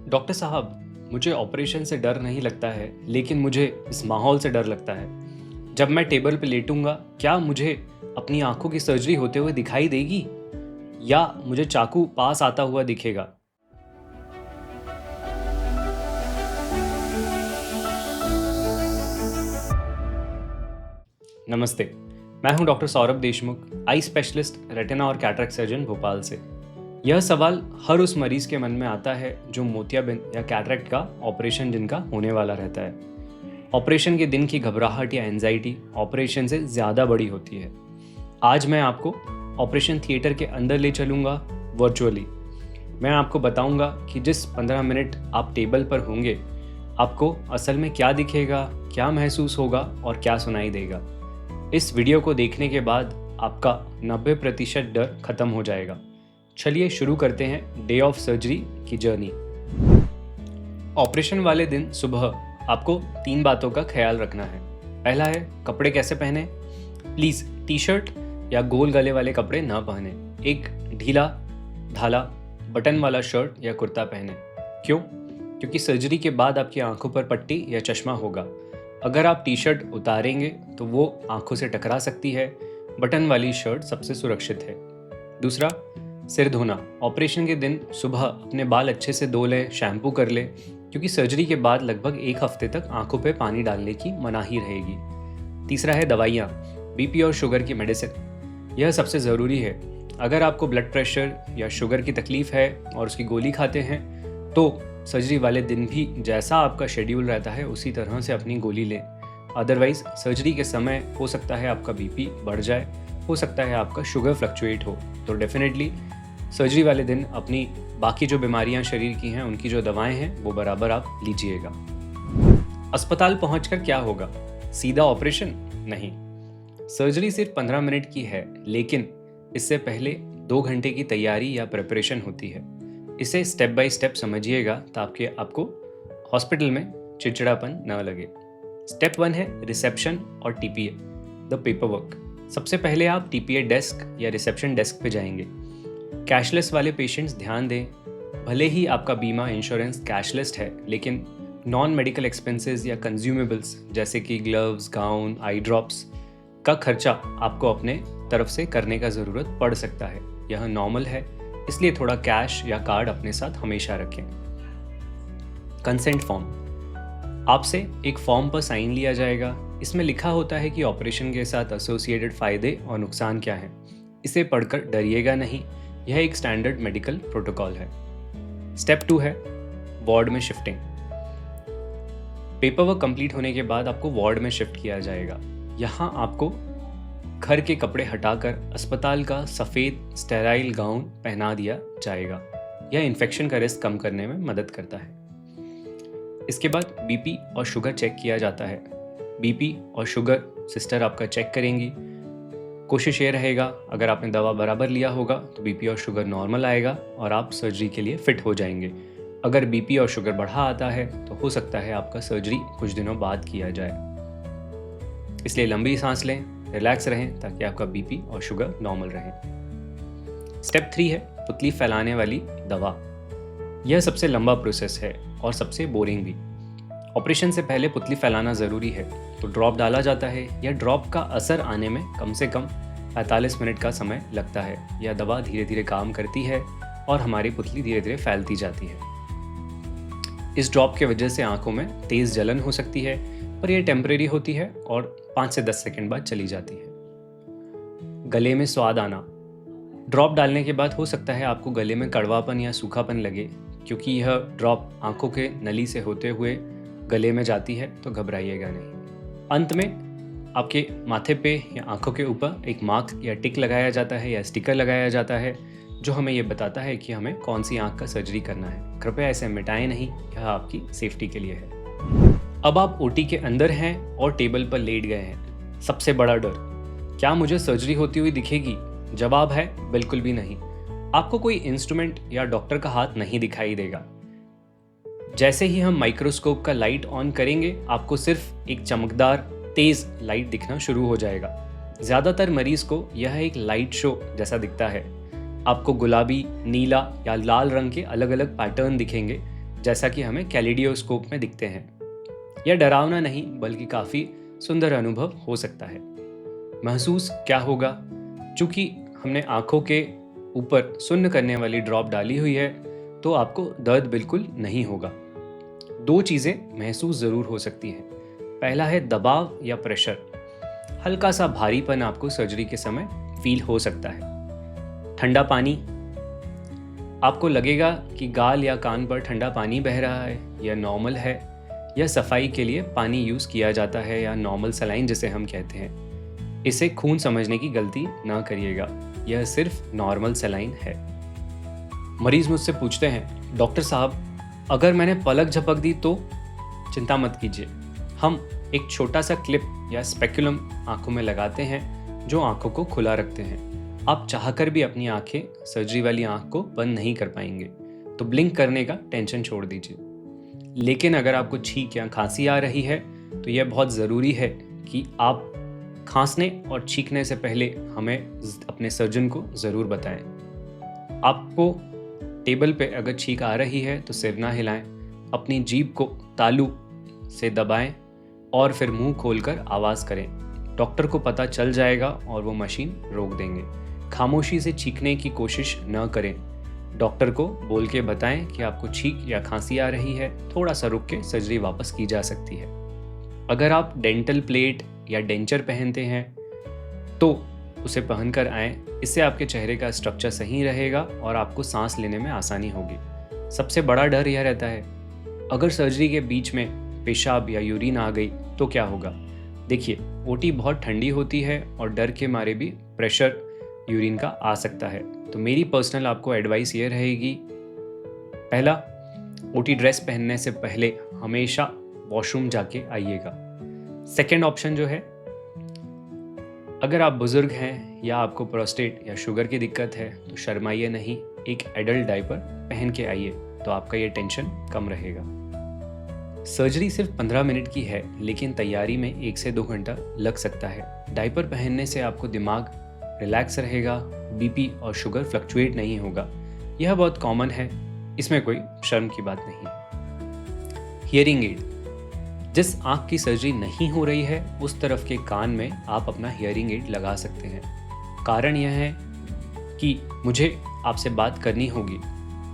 Doctor साहब, मुझे operation से डर नहीं लगता है, लेकिन मुझे इस माहौल से डर लगता है। जब मैं टेबल पर लेटूंगा, क्या मुझे अपनी आंखों की सर्जरी होते हुए दिखाई देगी या मुझे चाकू पास आता हुआ दिखेगा? नमस्ते, मैं हूं doctor Saurabh Deshmukh, eye specialist, retina और कैटरेक्ट सर्जन भोपाल से। यह सवाल हर उस मरीज के मन में आता है जो मोतियाबिंद या कैटरेक्ट का ऑपरेशन जिनका होने वाला रहता है। ऑपरेशन के दिन की घबराहट या एंजाइटी ऑपरेशन से ज़्यादा बड़ी होती है। आज मैं आपको ऑपरेशन थिएटर के अंदर ले चलूँगा वर्चुअली। मैं आपको बताऊँगा कि जिस 15 मिनट आप टेबल पर होंगे, आपको असल में क्या दिखेगा, क्या महसूस होगा और क्या सुनाई देगा। इस वीडियो को देखने के बाद आपका 90% डर खत्म हो जाएगा। चलिए शुरू करते हैं डे ऑफ सर्जरी की जर्नी। ऑपरेशन वाले दिन सुबह आपको 3 बातों का ख्याल रखना है। पहला है कपड़े कैसे पहने। प्लीज़ टी शर्ट या गोल गले वाले कपड़े ना पहने। एक ढीला ढाला बटन वाला शर्ट या कुर्ता पहने। क्यों? क्योंकि सर्जरी के बाद आपकी आंखों पर पट्टी या चश्मा होगा। अगर आप टी शर्ट उतारेंगे तो वो आंखों से टकरा सकती है। बटन वाली शर्ट सबसे सुरक्षित है। दूसरा, सिर धोना। ऑपरेशन के दिन सुबह अपने बाल अच्छे से धो लें, शैम्पू कर लें, क्योंकि सर्जरी के बाद लगभग 1 हफ्ते तक आंखों पे पानी डालने की मनाही रहेगी। तीसरा है दवाइयाँ, बीपी और शुगर की मेडिसिन। यह सबसे ज़रूरी है। अगर आपको ब्लड प्रेशर या शुगर की तकलीफ़ है और उसकी गोली खाते हैं तो सर्जरी वाले दिन भी जैसा आपका शेड्यूल रहता है उसी तरह से अपनी गोली लें। अदरवाइज़ सर्जरी के समय हो सकता है आपका बीपी बढ़ जाए, हो सकता है आपका शुगर फ्लक्चुएट हो। तो डेफिनेटली सर्जरी वाले दिन अपनी बाकी जो बीमारियां शरीर की हैं, उनकी जो दवाएं हैं, वो बराबर आप लीजिएगा। अस्पताल पहुंचकर क्या होगा? सीधा ऑपरेशन? नहीं। सर्जरी सिर्फ 15 मिनट की है, लेकिन इससे पहले 2 घंटे की तैयारी या प्रिपरेशन होती है। इसे स्टेप बाय स्टेप समझिएगा ताकि आपको हॉस्पिटल में चिड़चिड़ापन न लगे। स्टेप 1 है रिसेप्शन और टीपीए, द पेपर वर्क। सबसे पहले आप टीपीए डेस्क या रिसेप्शन डेस्क पे जाएंगे। कैशलेस वाले पेशेंट्स ध्यान दें, भले ही आपका बीमा इंश्योरेंस कैशलेस है, लेकिन नॉन मेडिकल एक्सपेंसेस या कंज्यूमेबल्स जैसे कि ग्लव्स, गाउन, आई ड्रॉप्स का खर्चा आपको अपने तरफ से करने का ज़रूरत पड़ सकता है। यह नॉर्मल है, इसलिए थोड़ा कैश या कार्ड अपने साथ हमेशा रखें। कंसेंट फॉर्म, आपसे एक फॉर्म पर साइन लिया जाएगा। इसमें लिखा होता है कि ऑपरेशन के साथ एसोसिएटेड फ़ायदे और नुकसान क्या हैं। इसे पढ़कर डरिएगा नहीं, यह एक स्टैंडर्ड मेडिकल प्रोटोकॉल है। स्टेप 2 है वार्ड में शिफ्टिंग। पेपर वर्क कंप्लीट होने के बाद आपको वार्ड में शिफ्ट किया जाएगा। यहाँ आपको घर के कपड़े हटाकर अस्पताल का सफ़ेद स्टेराइल गाउन पहना दिया जाएगा। यह इन्फेक्शन का रिस्क कम करने में मदद करता है। इसके बाद बीपी और शुगर चेक किया जाता है। बीपी और शुगर सिस्टर आपका चेक करेंगी। कोशिश ये रहेगा, अगर आपने दवा बराबर लिया होगा तो बीपी और शुगर नॉर्मल आएगा और आप सर्जरी के लिए फिट हो जाएंगे। अगर बीपी और शुगर बढ़ा आता है तो हो सकता है आपका सर्जरी कुछ दिनों बाद किया जाए। इसलिए लंबी सांस लें, रिलैक्स रहें ताकि आपका बीपी और शुगर नॉर्मल रहे। स्टेप 3 है पुतली फैलाने वाली दवा। यह सबसे लंबा प्रोसेस है और सबसे बोरिंग भी। ऑपरेशन से पहले पुतली फैलाना ज़रूरी है, तो ड्रॉप डाला जाता है। यह ड्रॉप का असर आने में कम से कम 45 मिनट का समय लगता है। यह दवा धीरे धीरे काम करती है और हमारी पुतली धीरे धीरे फैलती जाती है। इस ड्रॉप की वजह से आंखों में तेज़ जलन हो सकती है, पर यह टेम्परेरी होती है और 5 से 10 सेकंड बाद चली जाती है। गले में स्वाद आना। ड्रॉप डालने के बाद हो सकता है आपको गले में कड़वापन या सूखापन लगे, क्योंकि यह ड्रॉप आंखों के नली से होते हुए गले में जाती है, तो घबराइएगा नहीं। अंत में आपके माथे पे या आंखों के ऊपर एक मार्क या टिक लगाया जाता है या स्टिकर लगाया जाता है, जो हमें ये बताता है कि हमें कौन सी आंख का सर्जरी करना है। कृपया इसे मिटाएं नहीं, यह आपकी सेफ्टी के लिए है। अब आप ओटी के अंदर हैं और टेबल पर लेट गए हैं। सबसे बड़ा डर, क्या मुझे सर्जरी होती हुई दिखेगी? जवाब है बिल्कुल भी नहीं। आपको कोई इंस्ट्रूमेंट या डॉक्टर का हाथ नहीं दिखाई देगा। जैसे ही हम माइक्रोस्कोप का लाइट ऑन करेंगे, आपको सिर्फ एक चमकदार तेज लाइट दिखना शुरू हो जाएगा। ज़्यादातर मरीज को यह एक लाइट शो जैसा दिखता है। आपको गुलाबी, नीला या लाल रंग के अलग अलग पैटर्न दिखेंगे, जैसा कि हमें कैलिडियोस्कोप में दिखते हैं। यह डरावना नहीं बल्कि काफ़ी सुंदर अनुभव हो सकता है। महसूस क्या होगा? चूंकि हमने आंखों के ऊपर सुन्न करने वाली ड्रॉप डाली हुई है तो आपको दर्द बिल्कुल नहीं होगा। दो चीज़ें महसूस ज़रूर हो सकती हैं। पहला है दबाव या प्रेशर। हल्का सा भारीपन आपको सर्जरी के समय फील हो सकता है। ठंडा पानी, आपको लगेगा कि गाल या कान पर ठंडा पानी बह रहा है। यह नॉर्मल है। यह सफाई के लिए पानी यूज़ किया जाता है या नॉर्मल सलाइन जिसे हम कहते हैं। इसे खून समझने की गलती ना करिएगा, यह सिर्फ नॉर्मल सलाइन है। मरीज मुझसे पूछते हैं, डॉक्टर साहब अगर मैंने पलक झपक दी तो? चिंता मत कीजिए, हम एक छोटा सा क्लिप या स्पेकुलम आंखों में लगाते हैं जो आंखों को खुला रखते हैं। आप चाहकर भी अपनी आंखें सर्जरी वाली आंख को बंद नहीं कर पाएंगे, तो ब्लिंक करने का टेंशन छोड़ दीजिए। लेकिन अगर आपको छींक या खांसी आ रही है तो यह बहुत ज़रूरी है कि आप खांसने और छींकने से पहले हमें अपने सर्जन को ज़रूर बताएं। आपको टेबल पे अगर छींक आ रही है तो सिर ना हिलाएं, अपनी जीभ को तालू से दबाएं और फिर मुंह खोलकर आवाज़ करें। डॉक्टर को पता चल जाएगा और वो मशीन रोक देंगे। खामोशी से छींकने की कोशिश न करें। डॉक्टर को बोल के बताएं कि आपको छींक या खांसी आ रही है, थोड़ा सा रुक के सर्जरी वापस की जा सकती है। अगर आप डेंटल प्लेट या डेंचर पहनते हैं तो उसे पहनकर आएं, इससे आपके चेहरे का स्ट्रक्चर सही रहेगा और आपको सांस लेने में आसानी होगी। सबसे बड़ा डर यह रहता है, अगर सर्जरी के बीच में पेशाब या यूरिन आ गई तो क्या होगा? देखिए, ओटी बहुत ठंडी होती है और डर के मारे भी प्रेशर यूरिन का आ सकता है। तो मेरी पर्सनल आपको एडवाइस ये रहेगी, पहला, ओटी ड्रेस पहनने से पहले हमेशा वॉशरूम जाके आइएगा। सेकेंड ऑप्शन जो है, अगर आप बुजुर्ग हैं या आपको प्रोस्टेट या शुगर की दिक्कत है तो शर्माइए नहीं, एक एडल्ट डायपर पहन के आइए तो आपका ये टेंशन कम रहेगा। सर्जरी सिर्फ 15 मिनट की है लेकिन तैयारी में 1 से 2 घंटा लग सकता है। डायपर पहनने से आपको दिमाग रिलैक्स रहेगा, बीपी और शुगर फ्लक्चुएट नहीं होगा। यह बहुत कॉमन है, इसमें कोई शर्म की बात नहीं। हियरिंग एड, जिस आँख की सर्जरी नहीं हो रही है उस तरफ के कान में आप अपना हियरिंग एड लगा सकते हैं। कारण यह है कि मुझे आपसे बात करनी होगी,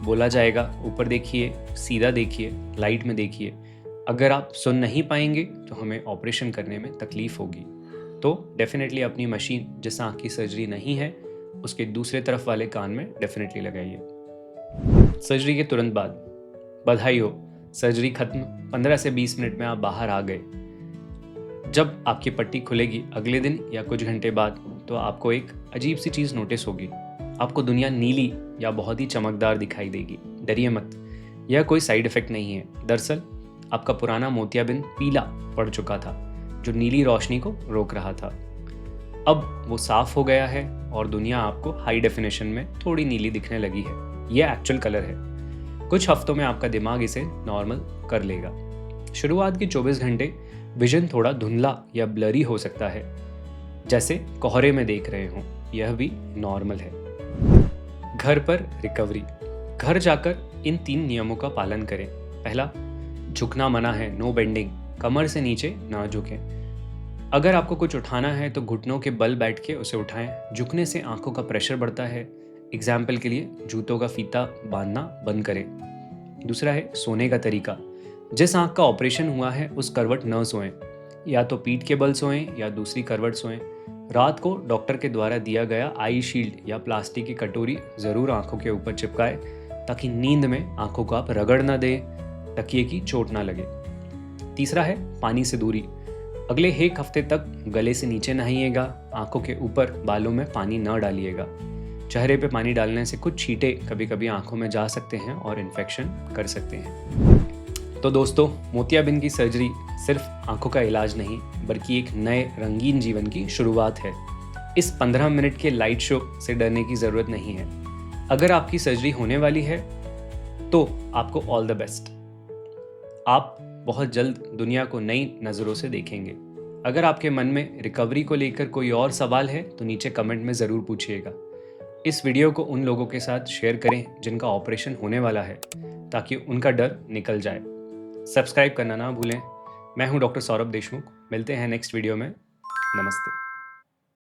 बोला जाएगा ऊपर देखिए, सीधा देखिए, लाइट में देखिए। अगर आप सुन नहीं पाएंगे तो हमें ऑपरेशन करने में तकलीफ होगी। तो डेफिनेटली अपनी मशीन जिस आँख की सर्जरी नहीं है उसके दूसरे तरफ वाले कान में डेफिनेटली लगाइए। सर्जरी के तुरंत बाद बधाई हो, सर्जरी खत्म, 15 से 20 मिनट में आप बाहर आ गए। जब आपकी पट्टी खुलेगी अगले दिन या कुछ घंटे बाद तो आपको एक अजीब सी चीज़ नोटिस होगी। आपको दुनिया नीली या बहुत ही चमकदार दिखाई देगी। डरिए मत, यह कोई साइड इफेक्ट नहीं है। दरअसल आपका पुराना मोतियाबिंद पीला पड़ चुका था जो नीली रोशनी को रोक रहा था। अब वो साफ हो गया है और दुनिया आपको हाई डेफिनेशन में थोड़ी नीली दिखने लगी है। यह एक्चुअल कलर है। कुछ हफ्तों में आपका दिमाग इसे नॉर्मल कर लेगा। शुरुआत के 24 घंटे विजन थोड़ा धुंधला या ब्लरी हो सकता है, जैसे कोहरे में देख रहे हों। यह भी नॉर्मल है। घर पर रिकवरी, घर जाकर इन 3 नियमों का पालन करें। पहला, झुकना मना है, नो बेंडिंग, कमर से नीचे ना झुकें। अगर आपको कुछ उठाना है तो घुटनों के बल बैठ के उसे उठाएं। झुकने से आंखों का प्रेशर बढ़ता है। एग्जाम्पल के लिए जूतों का फीता बांधना बंद करें। दूसरा है सोने का तरीका, जिस आंख का ऑपरेशन हुआ है उस करवट न सोएं, या तो पीठ के बल सोएं या दूसरी करवट सोएं। रात को डॉक्टर के द्वारा दिया गया आई शील्ड या प्लास्टिक की कटोरी ज़रूर आंखों के ऊपर चिपकाएं ताकि नींद में आंखों को आप रगड़ ना दें, तकिए की चोट ना लगे। तीसरा है पानी से दूरी। अगले 1 हफ्ते तक गले से नीचे नहाइएगा, आंखों के ऊपर बालों में पानी न डालिएगा। चेहरे पे पानी डालने से कुछ छींटे कभी कभी आंखों में जा सकते हैं और इन्फेक्शन कर सकते हैं। तो दोस्तों, मोतियाबिंद की सर्जरी सिर्फ आंखों का इलाज नहीं बल्कि एक नए रंगीन जीवन की शुरुआत है। इस 15 मिनट के लाइट शो से डरने की ज़रूरत नहीं है। अगर आपकी सर्जरी होने वाली है तो आपको ऑल द बेस्ट। आप बहुत जल्द दुनिया को नई नज़रों से देखेंगे। अगर आपके मन में रिकवरी को लेकर कोई और सवाल है तो नीचे कमेंट में ज़रूर पूछिएगा। इस वीडियो को उन लोगों के साथ शेयर करें जिनका ऑपरेशन होने वाला है, ताकि उनका डर निकल जाए। सब्सक्राइब करना ना भूलें। मैं हूं डॉक्टर सौरभ देशमुख। मिलते हैं नेक्स्ट वीडियो में। नमस्ते।